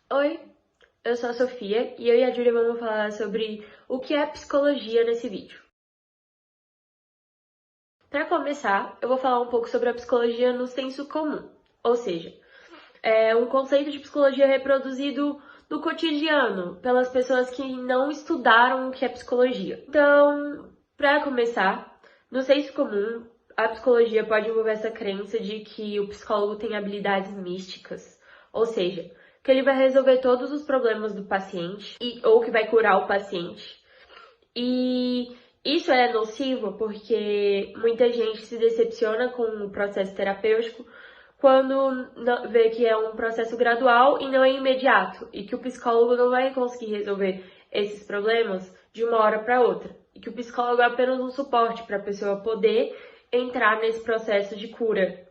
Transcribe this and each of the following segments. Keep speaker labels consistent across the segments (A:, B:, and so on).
A: Oi, eu sou a Sofia e eu e a Júlia vamos falar sobre o que é psicologia nesse vídeo. Para começar, eu vou falar um pouco sobre a psicologia no senso comum, ou seja, é um conceito de psicologia reproduzido no cotidiano pelas pessoas que não estudaram o que é psicologia. Então, para começar, no senso comum, a psicologia pode envolver essa crença de que o psicólogo tem habilidades místicas, ou seja, que ele vai resolver todos os problemas do paciente ou que vai curar o paciente. E isso é nocivo porque muita gente se decepciona com o processo terapêutico quando vê que é um processo gradual e não é imediato, e que o psicólogo não vai conseguir resolver esses problemas de uma hora para outra, e que o psicólogo é apenas um suporte para a pessoa poder entrar nesse processo de cura.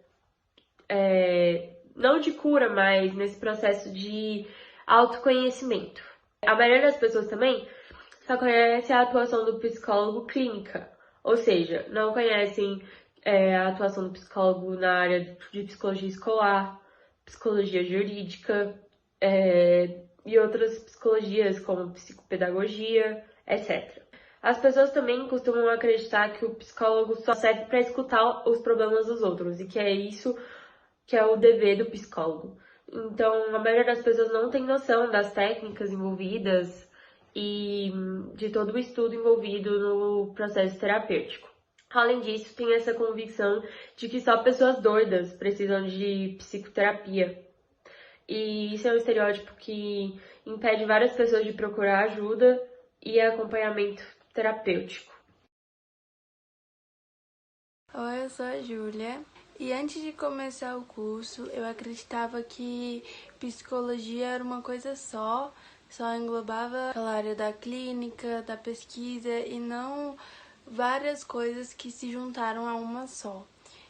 A: Não de cura, mas nesse processo de autoconhecimento. A maioria das pessoas também só conhece a atuação do psicólogo clínica, ou seja, não conhecem a atuação do psicólogo na área de psicologia escolar, psicologia jurídica e outras psicologias como psicopedagogia, etc. As pessoas também costumam acreditar que o psicólogo só serve para escutar os problemas dos outros e que é isso que é o dever do psicólogo. Então, a maioria das pessoas não tem noção das técnicas envolvidas e de todo o estudo envolvido no processo terapêutico. Além disso, tem essa convicção de que só pessoas doidas precisam de psicoterapia. E isso é um estereótipo que impede várias pessoas de procurar ajuda e acompanhamento terapêutico.
B: Oi, eu sou a Júlia. E antes de começar o curso, eu acreditava que psicologia era uma coisa só englobava a área da clínica, da pesquisa e não várias coisas que se juntaram a uma só.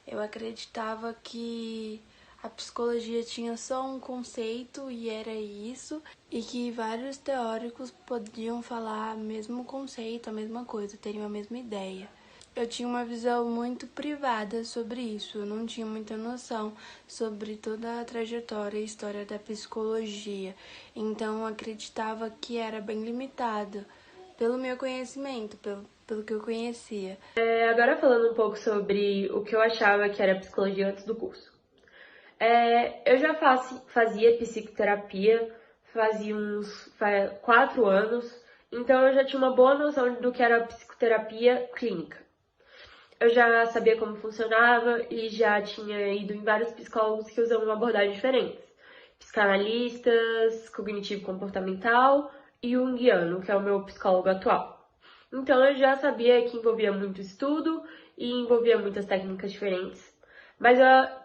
B: Eu acreditava que a psicologia tinha só um conceito e era isso, e que vários teóricos podiam falar o mesmo conceito, a mesma coisa, teriam a mesma ideia. Eu tinha uma visão muito privada sobre isso, eu não tinha muita noção sobre toda a trajetória e história da psicologia, então eu acreditava que era bem limitado pelo meu conhecimento, pelo que eu conhecia.
A: Agora falando um pouco sobre o que eu achava que era psicologia antes do curso. Eu já fazia psicoterapia fazia uns 4 anos, então eu já tinha uma boa noção do que era psicoterapia clínica. Eu já sabia como funcionava e já tinha ido em vários psicólogos que usam uma abordagem diferente. Psicanalistas, cognitivo-comportamental e junguiano, que é o meu psicólogo atual. Então eu já sabia que envolvia muito estudo e envolvia muitas técnicas diferentes. Mas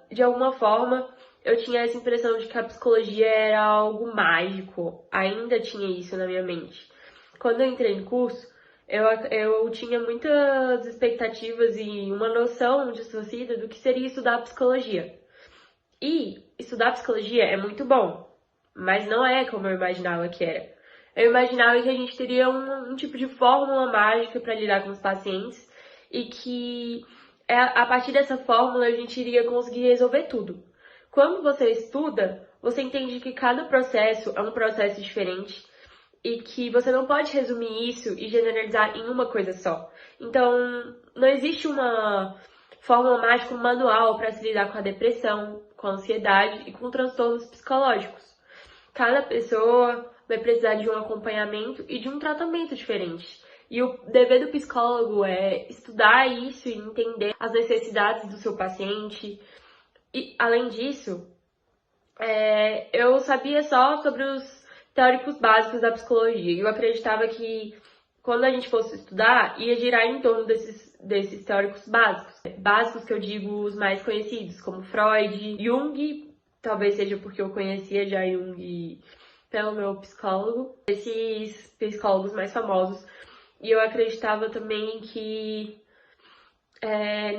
A: de alguma forma eu tinha essa impressão de que a psicologia era algo mágico. Ainda tinha isso na minha mente. Quando eu entrei no curso, eu tinha muitas expectativas e uma noção distorcida do que seria estudar psicologia. E estudar psicologia é muito bom, mas não é como eu imaginava que era. Eu imaginava que a gente teria um tipo de fórmula mágica para lidar com os pacientes e que a partir dessa fórmula a gente iria conseguir resolver tudo. Quando você estuda, você entende que cada processo é um processo diferente e que você não pode resumir isso e generalizar em uma coisa só. Então, não existe uma fórmula mágica, um manual para se lidar com a depressão, com a ansiedade e com transtornos psicológicos. Cada pessoa vai precisar de um acompanhamento e de um tratamento diferente. E o dever do psicólogo é estudar isso e entender as necessidades do seu paciente. E, além disso, eu sabia só sobre os teóricos básicos da psicologia. E eu acreditava que quando a gente fosse estudar, ia girar em torno desses teóricos básicos. Básicos que eu digo os mais conhecidos, como Freud, Jung, talvez seja porque eu conhecia já Jung pelo meu psicólogo, esses psicólogos mais famosos. E eu acreditava também que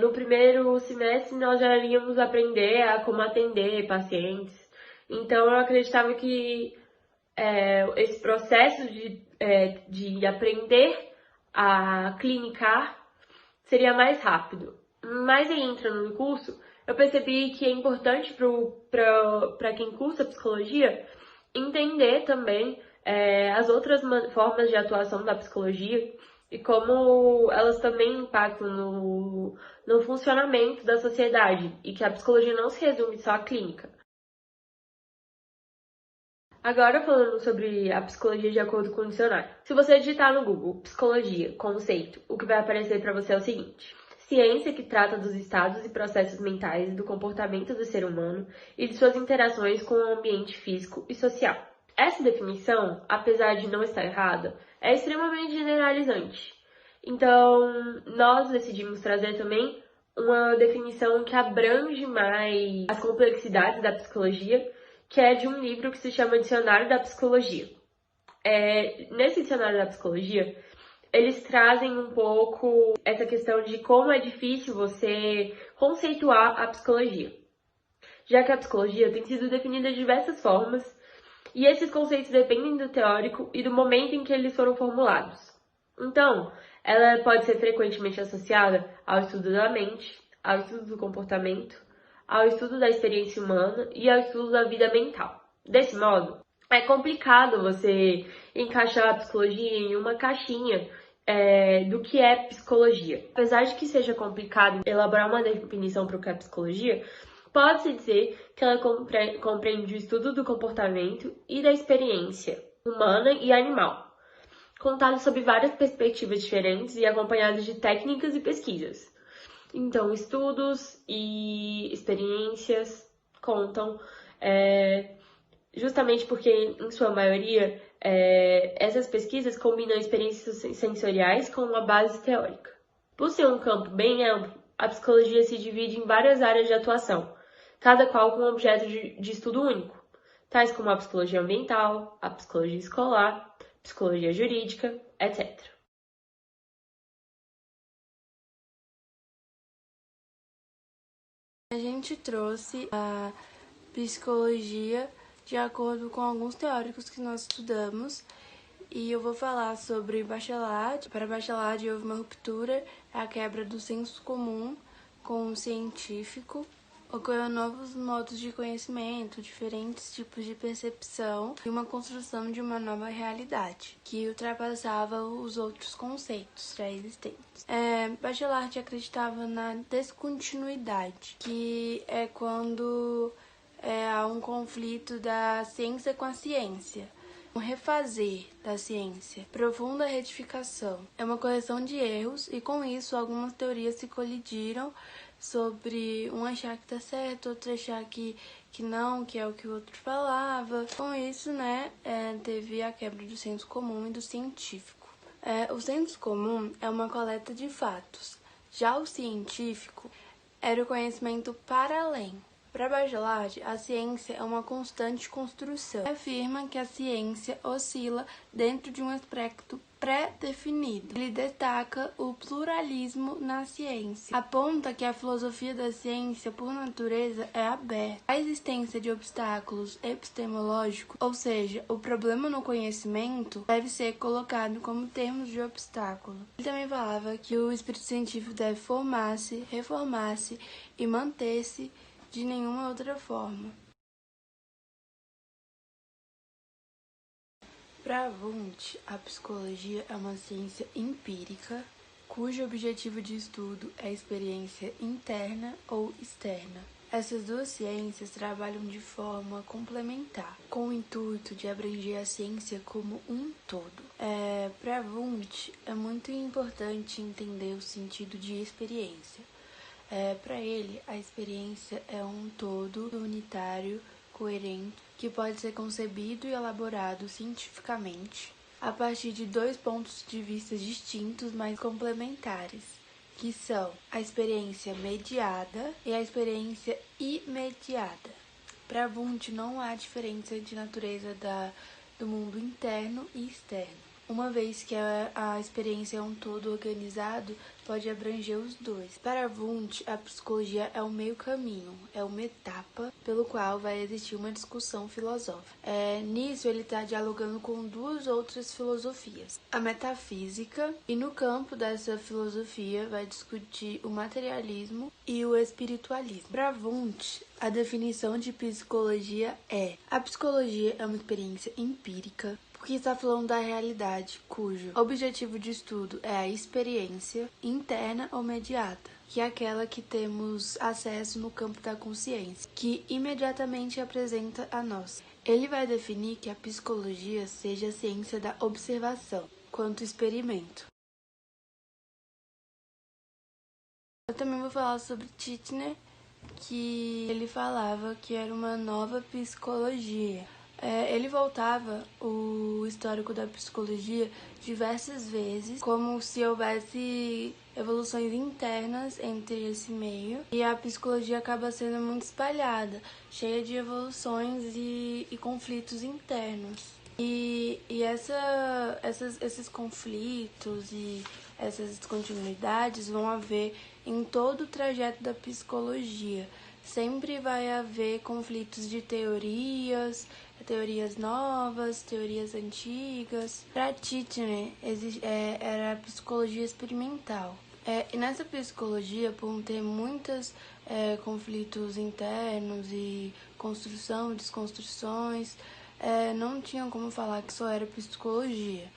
A: no primeiro semestre nós já iríamos aprender a como atender pacientes. Então eu acreditava que esse processo de aprender a clinicar seria mais rápido. Mas aí entrando no curso, eu percebi que é importante para quem cursa psicologia entender também as outras formas de atuação da psicologia e como elas também impactam no funcionamento da sociedade e que a psicologia não se resume só à clínica. Agora falando sobre a psicologia de acordo com o dicionário. Se você digitar no Google psicologia, conceito, o que vai aparecer para você é o seguinte: ciência que trata dos estados e processos mentais e do comportamento do ser humano e de suas interações com o ambiente físico e social. Essa definição, apesar de não estar errada, é extremamente generalizante. Então, nós decidimos trazer também uma definição que abrange mais as complexidades da psicologia, que é de um livro que se chama Dicionário da Psicologia. Nesse Dicionário da Psicologia, eles trazem um pouco essa questão de como é difícil você conceituar a psicologia, já que a psicologia tem sido definida de diversas formas e esses conceitos dependem do teórico e do momento em que eles foram formulados. Então, ela pode ser frequentemente associada ao estudo da mente, ao estudo do comportamento, ao estudo da experiência humana e ao estudo da vida mental. Desse modo, é complicado você encaixar a psicologia em uma caixinha do que é psicologia. Apesar de que seja complicado elaborar uma definição para o que é psicologia, pode-se dizer que ela compreende o estudo do comportamento e da experiência humana e animal, contado sob várias perspectivas diferentes e acompanhadas de técnicas e pesquisas. Então, estudos e experiências contam justamente porque, em sua maioria, essas pesquisas combinam experiências sensoriais com uma base teórica. Por ser um campo bem amplo, a psicologia se divide em várias áreas de atuação, cada qual com um objeto de estudo único, tais como a psicologia ambiental, a psicologia escolar, psicologia jurídica, etc.
B: A gente trouxe a psicologia de acordo com alguns teóricos que nós estudamos, e eu vou falar sobre Bachelard. Para Bachelard houve uma ruptura, a quebra do senso comum com o científico, ocorreu novos modos de conhecimento, diferentes tipos de percepção e uma construção de uma nova realidade, que ultrapassava os outros conceitos já existentes. Bachelard acreditava na descontinuidade, que é quando há um conflito da ciência com a ciência. Um refazer da ciência, profunda retificação. É uma correção de erros e com isso algumas teorias se colidiram sobre um achar que tá certo, outro achar que não, que é o que o outro falava. Com isso, teve a quebra do senso comum e do científico. O senso comum é uma coleta de fatos. Já o científico era o conhecimento para além. Para Bachelard, a ciência é uma constante construção. Ele afirma que a ciência oscila dentro de um aspecto pré-definido. Ele destaca o pluralismo na ciência. Aponta que a filosofia da ciência, por natureza, é aberta. A existência de obstáculos epistemológicos, ou seja, o problema no conhecimento, deve ser colocado como termos de obstáculo. Ele também falava que o espírito científico deve formar-se, reformar-se e manter-se de nenhuma outra forma. Para Wundt, a psicologia é uma ciência empírica, cujo objetivo de estudo é a experiência interna ou externa. Essas duas ciências trabalham de forma complementar, com o intuito de abranger a ciência como um todo. Para Wundt, é muito importante entender o sentido de experiência. Para ele, a experiência é um todo unitário, coerente, que pode ser concebido e elaborado cientificamente a partir de dois pontos de vista distintos, mas complementares, que são a experiência mediada e a experiência imediata. Para Wundt, não há diferença de natureza do mundo interno e externo. uma vez que a experiência é um todo organizado, pode abranger os dois. Para Wundt, a psicologia é um meio caminho, é uma etapa pelo qual vai existir uma discussão filosófica. Nisso, ele está dialogando com duas outras filosofias, a metafísica, e no campo dessa filosofia vai discutir o materialismo e o espiritualismo. Para Wundt, a definição de psicologia a psicologia é uma experiência empírica, porque está falando da realidade, cujo objetivo de estudo é a experiência interna ou imediata, que é aquela que temos acesso no campo da consciência, que imediatamente apresenta a nós. Ele vai definir que a psicologia seja a ciência da observação, quanto experimento. Eu também vou falar sobre Titchener, que ele falava que era uma nova psicologia. Ele voltava o histórico da psicologia diversas vezes, como se houvesse evoluções internas entre esse meio, e a psicologia acaba sendo muito espalhada, cheia de evoluções e conflitos internos. Esses conflitos e essas descontinuidades vão haver em todo o trajeto da psicologia. Sempre vai haver conflitos de teorias novas, teorias antigas. Para Titchener, era a psicologia experimental. E nessa psicologia, por ter muitos conflitos internos e construção, desconstruções, não tinham como falar que só era psicologia.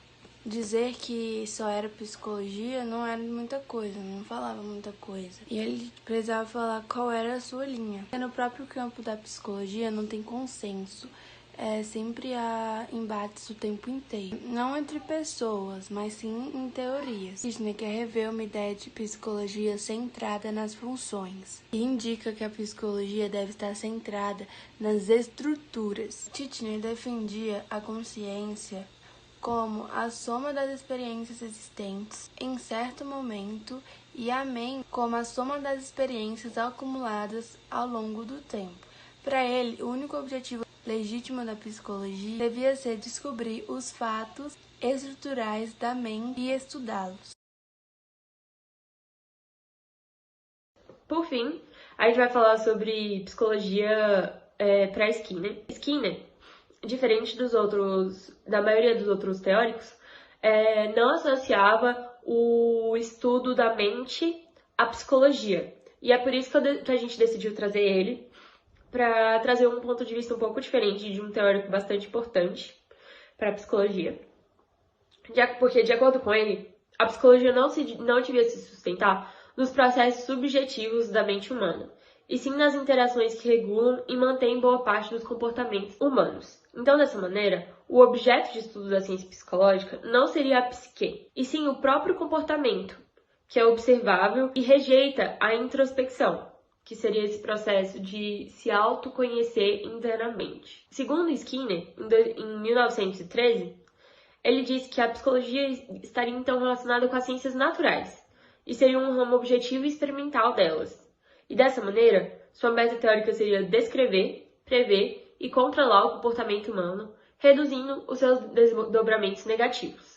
B: Dizer que só era psicologia não era muita coisa, não falava muita coisa. E ele precisava falar qual era a sua linha. No próprio campo da psicologia não tem consenso. Sempre há embates o tempo inteiro. Não entre pessoas, mas sim em teorias. Titchener quer rever uma ideia de psicologia centrada nas funções, e indica que a psicologia deve estar centrada nas estruturas. Titchener defendia a consciência como a soma das experiências existentes em certo momento e a mente como a soma das experiências acumuladas ao longo do tempo. Para ele, o único objetivo legítimo da psicologia devia ser descobrir os fatos estruturais da mente e estudá-los.
A: Por fim, a gente vai falar sobre psicologia para Skinner. Skinner, diferente da maioria dos outros teóricos, não associava o estudo da mente à psicologia. E é por isso que a gente decidiu trazer ele, para trazer um ponto de vista um pouco diferente de um teórico bastante importante para a psicologia. Porque, de acordo com ele, a psicologia não devia se sustentar nos processos subjetivos da mente humana, e sim nas interações que regulam e mantêm boa parte dos comportamentos humanos. Então, dessa maneira, o objeto de estudo da ciência psicológica não seria a psique, e sim o próprio comportamento, que é observável e rejeita a introspecção, que seria esse processo de se autoconhecer internamente. Segundo Skinner, em 1913, ele disse que a psicologia estaria então relacionada com as ciências naturais, e seria um ramo objetivo e experimental delas. E dessa maneira, sua meta teórica seria descrever, prever e controlar o comportamento humano, reduzindo os seus desdobramentos negativos.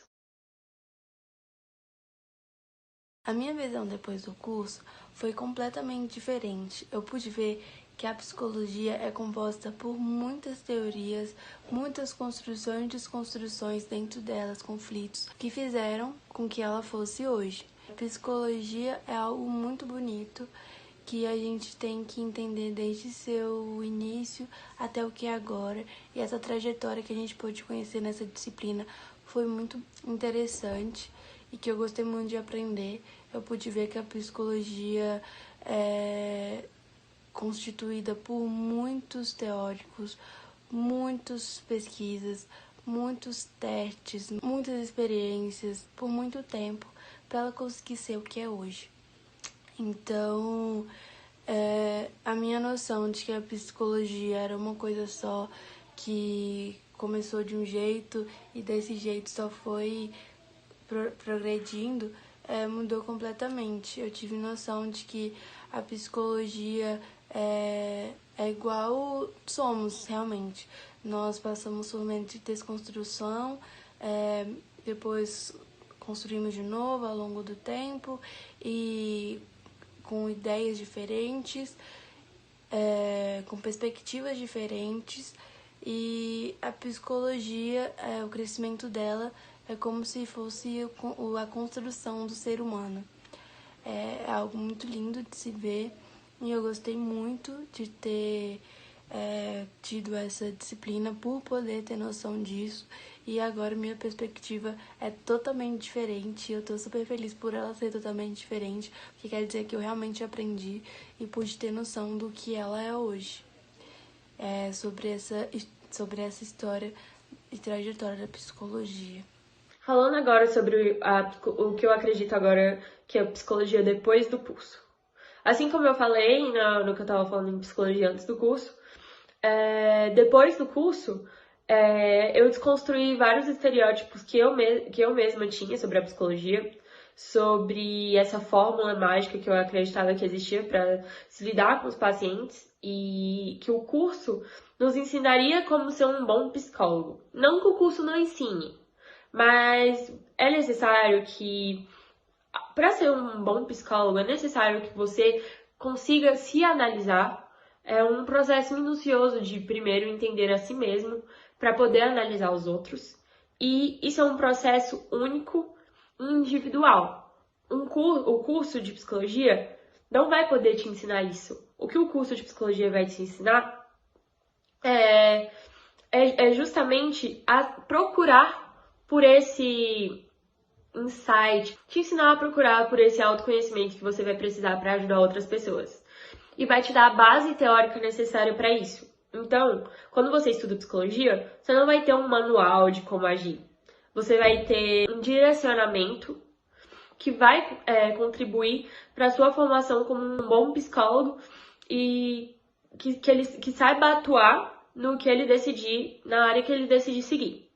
B: A minha visão depois do curso foi completamente diferente. Eu pude ver que a psicologia é composta por muitas teorias, muitas construções e desconstruções dentro delas, conflitos, que fizeram com que ela fosse hoje. A psicologia é algo muito bonito, que a gente tem que entender desde seu início até o que é agora. E essa trajetória que a gente pôde conhecer nessa disciplina foi muito interessante e que eu gostei muito de aprender. Eu pude ver que a psicologia é constituída por muitos teóricos, muitas pesquisas, muitos testes, muitas experiências, por muito tempo, para ela conseguir ser o que é hoje. Então, a minha noção de que a psicologia era uma coisa só, que começou de um jeito e desse jeito só foi progredindo, mudou completamente. Eu tive noção de que a psicologia é igual somos realmente. Nós passamos por momentos de desconstrução, depois construímos de novo ao longo do tempo e com ideias diferentes, com perspectivas diferentes. E a psicologia, o crescimento dela é como se fosse a construção do ser humano. É algo muito lindo de se ver e eu gostei muito de ter tido essa disciplina por poder ter noção disso. E agora minha perspectiva é totalmente diferente. Eu tô super feliz por ela ser totalmente diferente, porque quer dizer que eu realmente aprendi e pude ter noção do que ela é hoje. Sobre essa história e trajetória da psicologia.
A: Falando agora sobre o que eu acredito agora que é a psicologia depois do curso. Assim como eu falei no que eu estava falando em psicologia antes do curso, depois do curso, eu desconstruí vários estereótipos que eu mesma tinha sobre a psicologia, sobre essa fórmula mágica que eu acreditava que existia para se lidar com os pacientes e que o curso nos ensinaria como ser um bom psicólogo. Não que o curso não ensine, mas é necessário que, para ser um bom psicólogo, é necessário que você consiga se analisar. É um processo minucioso de primeiro entender a si mesmo para poder analisar os outros. E isso é um processo único e individual. O curso de psicologia não vai poder te ensinar isso. O que o curso de psicologia vai te ensinar é justamente a procurar por esse insight, te ensinar a procurar por esse autoconhecimento que você vai precisar para ajudar outras pessoas. E vai te dar a base teórica necessária para isso. Então, quando você estuda psicologia, você não vai ter um manual de como agir. Você vai ter um direcionamento que vai contribuir para a sua formação como um bom psicólogo e que saiba atuar no que ele decidir, na área que ele decidir seguir.